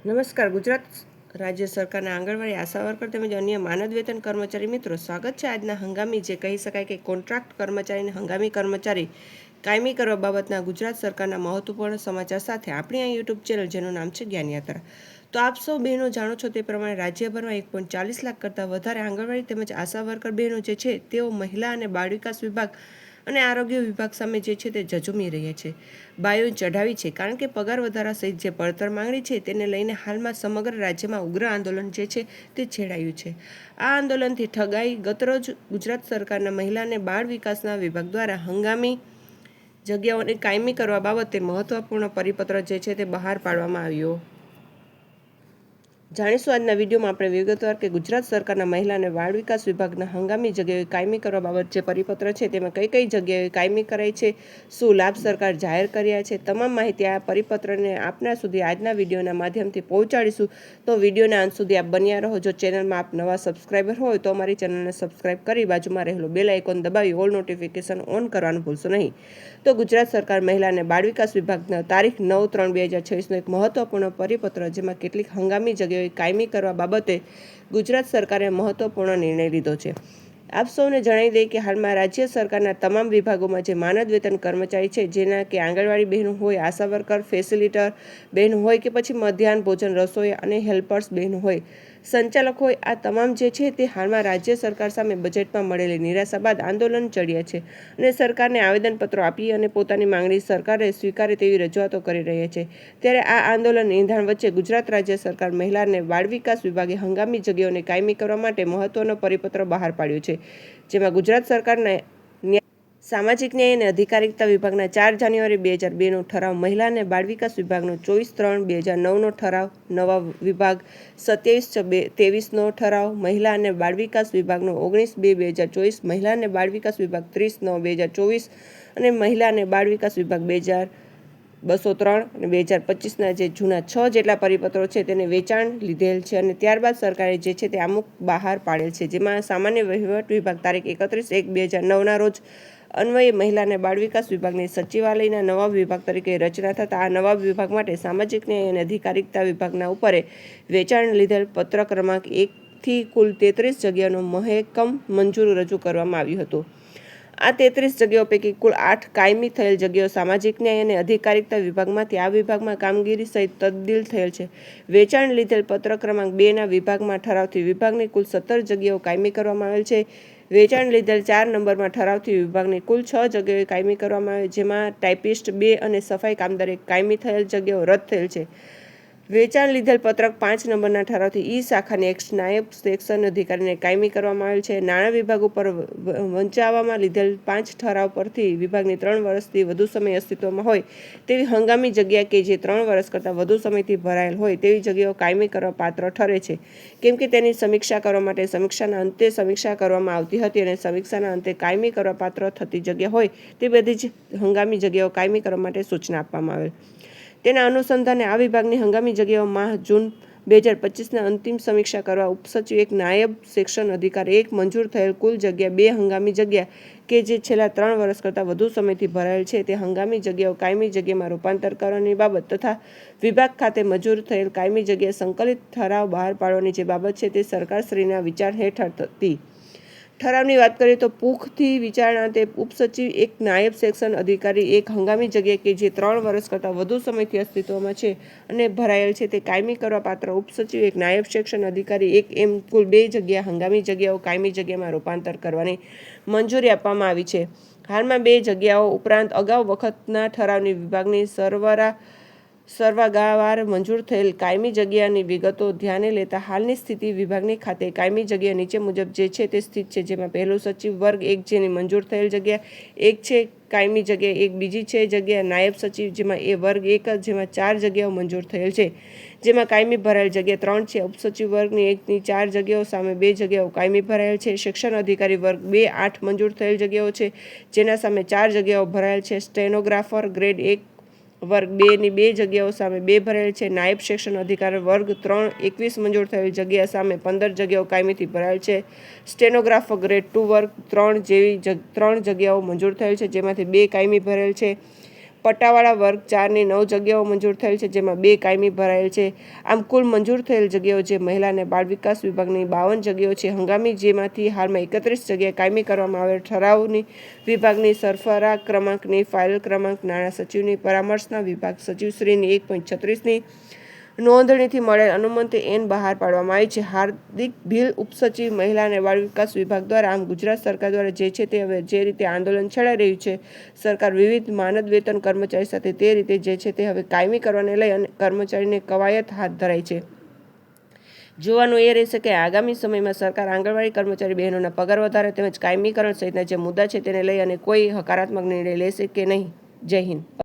નમસ્કાર. ગુજરાત રાજ્ય સરકારના આંગણવાડી આશા વર્કર તેમજ અન્ય માનદ વેતન કર્મચારી મિત્રો, સ્વાગત છે આજના હંગામી જે કહી શકાય કે કોન્ટ્રાક્ટ કર્મચારીને હંગામી કર્મચારી કાયમી કરવા બાબતના ગુજરાત સરકારના મહત્વપૂર્ણ સમાચાર સાથે આપણી આ યુટ્યુબ ચેનલ જેનું નામ છે જ્ઞાનયાત્રા. તો આપ સૌ બહેનો જાણો છો તે પ્રમાણે રાજ્યભરમાં 1.40 લાખ કરતાં વધારે આંગણવાડી તેમજ આશા વર્કર બહેનો જે છે તેઓ મહિલા અને બાળ વિકાસ વિભાગ અને આરોગ્ય વિભાગ સામે જે છે તે ઝઝૂમી રહ્યા છે, બાયો ચઢાવી છે, કારણ કે પગાર વધારા સહિત જે પડતર માંગણી છે તેને લઈને હાલમાં સમગ્ર રાજ્યમાં ઉગ્ર આંદોલન જે છે તે છેડાયું છે. આ આંદોલનથી ઠગાઈ ગતરોજ ગુજરાત સરકારના મહિલા અને બાળ વિકાસના વિભાગ દ્વારા હંગામી જગ્યાઓને કાયમી કરવા બાબતે મહત્વપૂર્ણ પરિપત્ર જે છે તે બહાર પાડવામાં આવ્યો. જાણીશું આજના વિડીયોમાં આપણે વિગતવાર કે ગુજરાત સરકારના મહિલા અને બાળ વિકાસ વિભાગના હંગામી જગ્યાએ કાયમી કરવા બાબત જે પરિપત્ર છે તેમાં કઈ કઈ જગ્યાએ કાયમી કરાઈ છે, શું લાભ સરકાર જાહેર કર્યા છે, તમામ માહિતી આ પરિપત્રને આપના સુધી આજના વિડીયોના માધ્યમથી પહોંચાડીશું. તો વિડીયોના અંત સુધી આપ બન્યા રહો. જો ચેનલમાં આપ નવા સબસ્ક્રાઈબર હોય તો અમારી ચેનલને સબસ્ક્રાઈબ કરી બાજુમાં રહેલો બેલ આઇકોન દબાવી ઓલ નોટિફિકેશન ઓન કરવાનું ભૂલશો નહીં. તો ગુજરાત સરકાર મહિલા અને બાળ વિકાસ વિભાગના તારીખ 9/3/2026નો એક મહત્વપૂર્ણ પરિપત્ર જેમાં કેટલીક હંગામી જગ્યાએ કાયમી કરવા બાબતે ગુજરાત સરકારે મહત્વપૂર્ણ નિર્ણય લીધો છે. આપ સૌને જણાવી દઈએ કે હાલમાં રાજ્ય સરકારના તમામ વિભાગોમાં જે માનદ વેતન કર્મચારી છે, જેના કે આંગણવાડી બહેનો હોય, આશા વર્કર, ફેસિલિટર બહેનો હોય કે પછી મધ્યાહન ભોજન રસોઈ અને હેલ્પર્સ બહેનો હોય, સંચાલક હોય, આ તમામ જે છે તે હાલમાં રાજ્ય સરકાર સામે બજેટમાં મળેલી નિરાશા બાદ આંદોલન ચડ્યા છે અને સરકારને આવેદનપત્રો આપી અને પોતાની માંગણી સરકારે સ્વીકારે તેવી રજૂઆતો કરી રહ્યા છે. ત્યારે આ આંદોલન નિંધાણ વચ્ચે ગુજરાત રાજ્ય સરકાર મહિલા અને બાળ વિકાસ વિભાગે હંગામી જગ્યાઓને કાયમી કરવા માટે મહત્વનો પરિપત્ર બહાર પાડ્યો છે, જેમાં ગુજરાત સરકારના સામાજિક ન્યાય અને અધિકારિતા વિભાગના 4 જાન્યુઆરી 2002નો ઠરાવ, મહિલા અને બાળ વિકાસ વિભાગનો 24/3/2009નો ઠરાવ, નવા વિભાગ 27/23નો ઠરાવ, મહિલા અને બાળ વિકાસ વિભાગનો 19/2/2024, મહિલા અને બાળ વિકાસ વિભાગ 30/9/2024 અને મહિલા અને બાળ વિકાસ વિભાગ 2203 અને 2025ના જે જૂના 6 જેટલા પરિપત્રો છે તેને વેચાણ લીધેલ છે અને ત્યારબાદ સરકારે જે છે તે આમુખ બહાર પાડેલ છે, જેમાં સામાન્ય વહીવટ વિભાગ તારીખ 31/1/2009ના રોજ અન્વયે મહિલા અને બાળ વિકાસ વિભાગની સચિવાલયના નવા વિભાગ તરીકે રચના થતાં આ નવા વિભાગ માટે સામાજિક ન્યાય અને અધિકારિતા વિભાગના ઉપરે વેચાણ લીધેલ પત્ર ક્રમાંક 1થી કુલ 33 જગ્યાનો મહેકમ મંજૂર રજૂ કરવામાં આવ્યું હતું. આ 33 જગ્યાઓ પૈકી કુલ 8 કાયમી થયેલ જગ્યાઓ સામાજિક ન્યાય અને અધિકારિતા વિભાગમાંથી આ વિભાગમાં કામગીરી સહિત તબદીલ થયેલ છે. વેચાણ લીધેલ પત્ર ક્રમાંક 2ના વિભાગમાં ઠરાવથી વિભાગની કુલ 17 જગ્યાઓ કાયમી કરવામાં આવેલ છે. વેચાણ લીધેલ 4 નંબરમાં ઠરાવથી વિભાગની કુલ 6 જગ્યાએ કાયમી કરવામાં આવે, જેમાં ટાઇપિસ્ટ 2 અને સફાઈ કામદાર 1 કાયમી થયેલ જગ્યાઓ રદ થયેલ છે. વેચાણ લીધેલ પત્રક 5 નંબરના ઠરાવથી ઈ શાખાની એક નાયબ સેક્શન અધિકારીને કાયમી કરવામાં આવેલ છે. નાણાં વિભાગ ઉપર વંચાવવામાં લીધેલ 5 ઠરાવ પરથી વિભાગની 3 વર્ષથી વધુ સમય અસ્તિત્વમાં હોય તેવી હંગામી જગ્યા કે જે 3 વર્ષ કરતાં વધુ સમયથી ભરાયેલ હોય તેવી જગ્યાઓ કાયમી કરવા પાત્ર ઠરે છે, કેમ કે તેની સમીક્ષા કરવા માટે સમીક્ષાના અંતે સમીક્ષા કરવામાં આવતી હતી અને સમીક્ષાના અંતે કાયમી કરવા પાત્ર થતી જગ્યા હોય તે બધી જ હંગામી જગ્યાઓ કાયમી કરવા માટે સૂચના આપવામાં આવેલ. તેના અનુસંધાને આ વિભાગની હંગામી જગ્યાઓ માહ-જૂન 2025ના અંતિમ સમીક્ષા કરવા ઉપસચિવ 1 નાયબ સેક્શન અધિકારી 1 મંજૂર થયેલ કુલ જગ્યા 2 હંગામી જગ્યા કે જે છેલ્લા 3 વર્ષ કરતાં વધુ સમયથી ભરાયેલ છે તે હંગામી જગ્યાઓ કાયમી જગ્યામાં રૂપાંતર કરવાની બાબત તથા વિભાગ ખાતે મંજૂર થયેલ કાયમી જગ્યાએ સંકલિત ઠરાવ બહાર પાડવાની જે બાબત છે તે સરકારશ્રીના વિચાર હેઠળ હતી. ઠરાવની વાત કરીએ તો પુખ્તી વિચારણા તે ઉપસચિવ 1 નાયબ સેક્શન અધિકારી 1 હંગામી જગ્યા કે જે 3 વર્ષ કરતાં વધુ સમયથી અસ્તિત્વમાં છે અને ભરાયેલ છે તે કાયમી કરવા પાત્ર ઉપસચિવ 1 નાયબ સેક્શન અધિકારી 1 એમ કુલ 2 જગ્યા હંગામી જગ્યાઓ કાયમી જગ્યામાં રૂપાંતર કરવાની મંજૂરી આપવામાં આવી છે. હાલમાં 2 જગ્યાઓ ઉપરાંત અગાઉ વખતના ઠરાવની વિભાગની સર્વાગાવાર મંજૂર થયેલ કાયમી જગ્યાની વિગતો ધ્યાને લેતા હાલની સ્થિતિ વિભાગની ખાતે કાયમી જગ્યા નીચે મુજબ જે છે તે સ્થિત છે, જેમાં પહેલું સચિવ વર્ગ 1 જેની મંજૂર થયેલ જગ્યા 1 છે કાયમી જગ્યા 1, બીજી છે જગ્યા નાયબ સચિવ જેમાં એ વર્ગ 1 જેમાં 4 જગ્યાઓ મંજૂર થયેલ છે, જેમાં કાયમી ભરાયેલ જગ્યા 3 છે. ઉપસચિવ વર્ગની 1ની 4 જગ્યાઓ સામે 2 જગ્યાઓ કાયમી ભરાયેલ છે. શિક્ષણ અધિકારી વર્ગ 2 8 મંજૂર થયેલ જગ્યાઓ છે, જેના સામે 4 જગ્યાઓ ભરાયેલ છે. સ્ટેનોગ્રાફર ગ્રેડ 1 વર્ગ 2ની 2 જગ્યાઓ સામે 2 ભરાયેલ છે. નાયબ સેક્શન અધિકારી વર્ગ 3 21 મંજૂર થયેલ જગ્યા સામે 15 જગ્યાઓ કાયમીથી ભરાયેલ છે. સ્ટેનોગ્રાફર ગ્રેડ 2 વર્ગ 3 જેવી 3 જગ્યાઓ મંજૂર થયેલ છે, જેમાંથી 2 કાયમી ભરેલ છે. પટ્ટાવાળા વર્ગ 4ની 9 જગ્યાઓ મંજૂર થયેલ છે, જેમાં 2 કાયમી ભરાયેલ છે. આમ કુલ મંજૂર થયેલ જગ્યાઓ જે મહિલા અને બાળ વિકાસ વિભાગની 52 જગ્યાઓ છે હંગામી, જેમાંથી હાલમાં 31 જગ્યાએ કાયમી કરવામાં આવેલ ઠરાવની વિભાગની સરફરા ક્રમાંકની ફાઇલ ક્રમાંક નાણાં સચિવની પરામર્શના વિભાગ સચિવશ્રીની 1.36ની નોંધણીથી મળેલ અનુમતિ એન બહાર પાડવામાં આવી છે. હાર્દિક ભીલ, ઉપસચિવ, મહિલા અને બાળ વિકાસ વિભાગ દ્વારા. આમ ગુજરાત સરકાર દ્વારા જે રીતે આંદોલન છેડાઈ રહ્યું છે, સરકાર વિવિધ માનદ વેતન કર્મચારી સાથે તે રીતે હવે કાયમી કરવાને લઈ અને કર્મચારીને કવાયત હાથ ધરાઈ છે. જોવાનું એ રહેશે કે આગામી સમયમાં સરકાર આંગણવાડી કર્મચારી બહેનોના પગાર વધારા તેમજ કાયમીકરણ સહિતના જે મુદ્દા છે તેને લઈ અને કોઈ હકારાત્મક નિર્ણય લેશે કે નહીં. જય હિન્દ.